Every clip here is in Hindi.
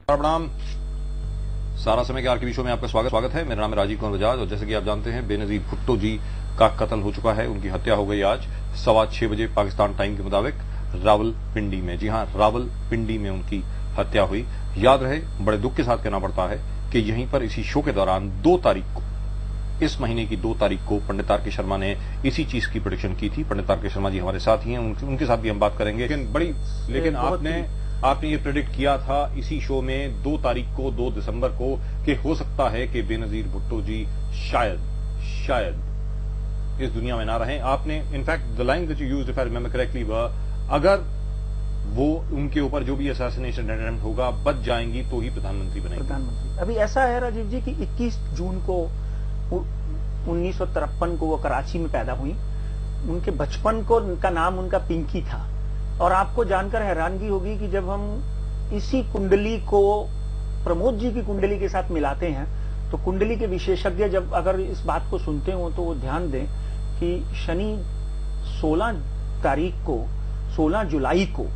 प्रणाम। सारा समय के आरटीवी शो में आपका स्वागत है। मेरा नाम है राजीव कुमार बजाज और जैसे कि आप जानते हैं बेनजीर भुट्टो जी का कत्ल हो चुका है। उनकी हत्या हो गई आज 6:15 बजे पाकिस्तान टाइम के मुताबिक रावलपिंडी में। जी हां, रावलपिंडी में उनकी हत्या हुई। याद रहे, बड़े दुख के साथ कहना पड़ता है कि यहीं पर इसी शो के दौरान 2 तारीख को, इस महीने की 2 तारीख को पंडित आर के शर्मा ने इसी चीज की प्रेडिक्शन की थी। पंडित आर के शर्मा जी हमारे साथ ही हैं, उनके साथ भी हम बात करेंगे। लेकिन आपने ये प्रेडिक्ट किया था इसी शो में 2 तारीख को, 2 दिसंबर को, कि हो सकता है कि बेनजीर भुट्टो जी शायद इस दुनिया में ना रहें। आपने in fact the line that you used, if I remember correctly, अगर वो उनके ऊपर जो भी असैसिनेशन अटेम्प्ट होगा बच जाएंगी तो ही प्रधानमंत्री बनेंगे। अभी ऐसा है राजीव जी कि 21 जून को 1953 को वो कराची में पैदा हुई। उनके बचपन को उनका नाम उनका पिंकी था। और आपको जानकर हैरानगी होगी कि जब हम इसी कुंडली को प्रमोद जी की कुंडली के साथ मिलाते हैं तो कुंडली के विशेषज्ञ जब अगर इस बात को सुनते हो तो वो ध्यान दें कि शनि 16 जुलाई को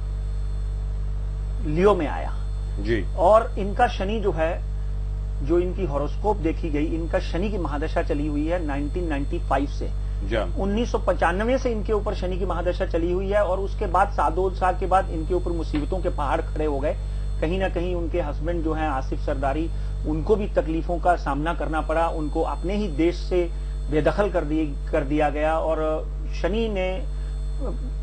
लियो में आया जी। और इनका शनि जो है, जो इनकी हॉरोस्कोप देखी गई, इनका शनि की महादशा चली हुई है 1995 से। 1995 से इनके ऊपर शनि की महादशा चली हुई है और उसके बाद 2 साल के बाद इनके ऊपर मुसीबतों के पहाड़ खड़े हो गए। कहीं ना कहीं उनके हस्बैंड जो हैं आसिफ सरदारी, उनको भी तकलीफों का सामना करना पड़ा। उनको अपने ही देश से बेदखल कर दिया गया। और शनि ने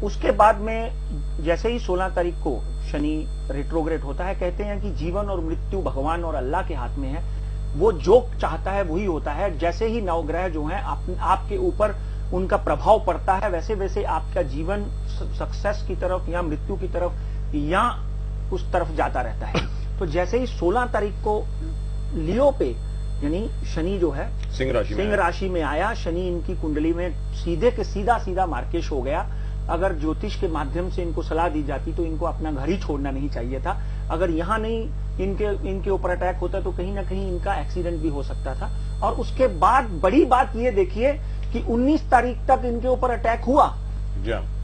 उसके बाद में जैसे ही 16 तारीख को शनि रेट्रोग्रेड होता है, कहते हैं कि जीवन और मृत्यु भगवान और अल्लाह के हाथ में है। वो जो चाहता है वही होता है। जैसे ही नवग्रह जो हैं आपके ऊपर उनका प्रभाव पड़ता है, वैसे वैसे आपका जीवन सक्सेस की तरफ या मृत्यु की तरफ या उस तरफ जाता रहता है। तो जैसे ही 16 तारीख को लियो पे यानी शनि जो है सिंह राशि में आया, शनि इनकी कुंडली में सीधे के सीधा मार्केश हो गया। अगर ज्योतिष के माध्यम से इनको सलाह दी जाती तो इनको अपना घर ही छोड़ना नहीं चाहिए था। अगर यहां नहीं इनके ऊपर अटैक होता तो कहीं ना कहीं इनका एक्सीडेंट भी हो सकता था। और उसके बाद बड़ी बात ये देखिए कि 19 तारीख तक इनके ऊपर अटैक हुआ।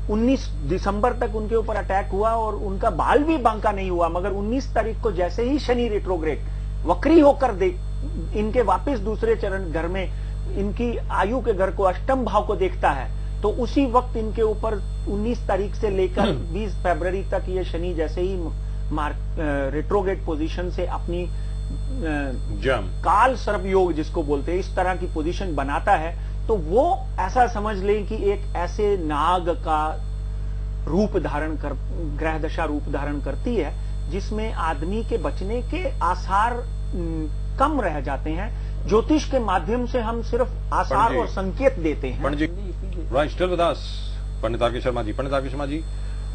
19 दिसंबर तक उनके ऊपर अटैक हुआ और उनका बाल भी बांका नहीं हुआ। मगर 19 तारीख को जैसे ही शनि रेट्रोग्रेड वक्री होकर इनके वापस दूसरे चरण घर में इनकी आयु के घर को, अष्टम भाव को देखता है, तो उसी वक्त इनके ऊपर 19 तारीख से लेकर 20 फरवरी तक ये शनि जैसे ही रेट्रोग्रेड पोजीशन से अपनी काल सर्प योग जिसको बोलते हैं, इस तरह की पोजीशन बनाता है, तो वो ऐसा समझ लें कि एक ऐसे नाग का रूप धारण कर, ग्रह दशा रूप धारण करती है जिसमें आदमी के बचने के आसार कम रह जाते हैं। ज्योतिष के माध्यम से हम सिर्फ आसार और संकेत देते हैं। पंडित आर के शर्मा जी,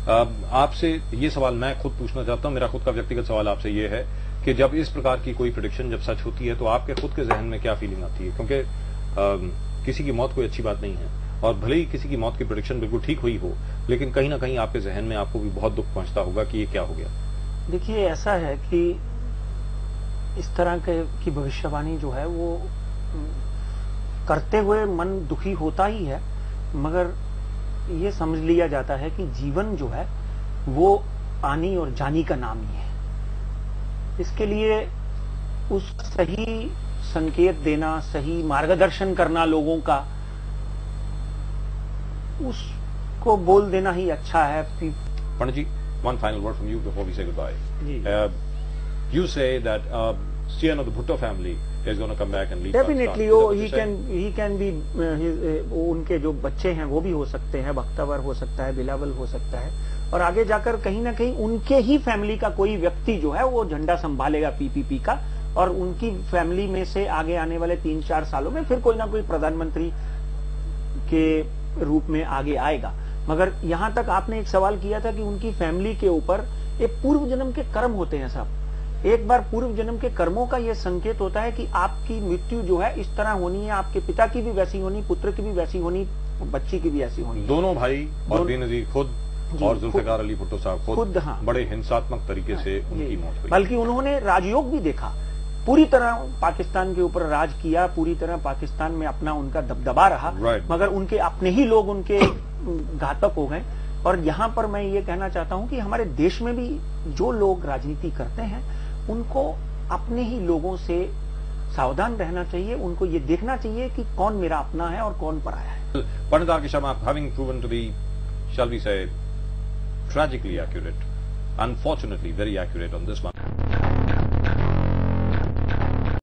आपसे ये सवाल मैं खुद पूछना चाहता हूं। मेरा खुद का व्यक्तिगत सवाल आपसे ये है कि जब इस प्रकार की कोई प्रेडिक्शन जब सच होती है तो आपके खुद के जहन में क्या फीलिंग आती है? क्योंकि किसी की मौत कोई अच्छी बात नहीं है और भले ही किसी की मौत की प्रेडिक्शन बिल्कुल ठीक हुई हो, लेकिन कहीं ना कहीं आपके जहन में आपको भी बहुत दुख पहुंचता होगा कि ये क्या हो गया। देखिए, ऐसा है कि इस तरह की भविष्यवाणी जो है वो करते हुए मन दुखी होता ही है, मगर ये समझ लिया जाता है कि जीवन जो है वो आनी और जानी का नाम ही है। इसके लिए उस सही संकेत देना, सही मार्गदर्शन करना लोगों का, उसको बोल देना ही अच्छा है। पंडित जी, one final word from you before we say goodbye. You say that Sian of the Bhutto family is going to come back and lead. Definitely, he can be. उनके जो बच्चे हैं वो भी हो सकते हैं, बख्तावर हो सकता है, बिलावल हो सकता है, और आगे जाकर कहीं ना कहीं उनके ही फैमिली का कोई व्यक्ति जो है वो झंडा संभालेगा पीपीपी का, और उनकी फैमिली में से आगे आने वाले 3-4 सालों में फिर कोई ना कोई प्रधानमंत्री के रूप में आगे आएगा। मगर यहां तक आपने एक सवाल किया था कि उनकी फैमिली के ऊपर एक पूर्व जन्म के कर्म होते हैं साहब। एक बार पूर्व जन्म के कर्मों का यह संकेत होता है कि आपकी मृत्यु जो है इस तरह होनी है, आपके पिता की भी वैसी होनी, पुत्र की भी वैसी होनी, बच्ची की भी ऐसी होनी। दोनों भाई और बेनजीर खुद और जुल्फिकार अली भुट्टो साहब खुद बड़े हिंसात्मक तरीके से उनकी मौत हुई। बल्कि उन्होंने राजयोग भी देखा, पूरी तरह पाकिस्तान के ऊपर राज किया, पूरी तरह पाकिस्तान में अपना उनका दबदबा रहा, मगर उनके अपने ही लोग उनके घातक हो गए। और यहां पर मैं ये कहना चाहता हूं कि हमारे देश में भी जो लोग राजनीति करते हैं उनको अपने ही लोगों से सावधान रहना चाहिए। उनको ये देखना चाहिए कि कौन मेरा अपना है और कौन पराया है। Pandit R.K. Sharma, having proven to be, shall we say, tragically accurate, unfortunately very accurate on this one.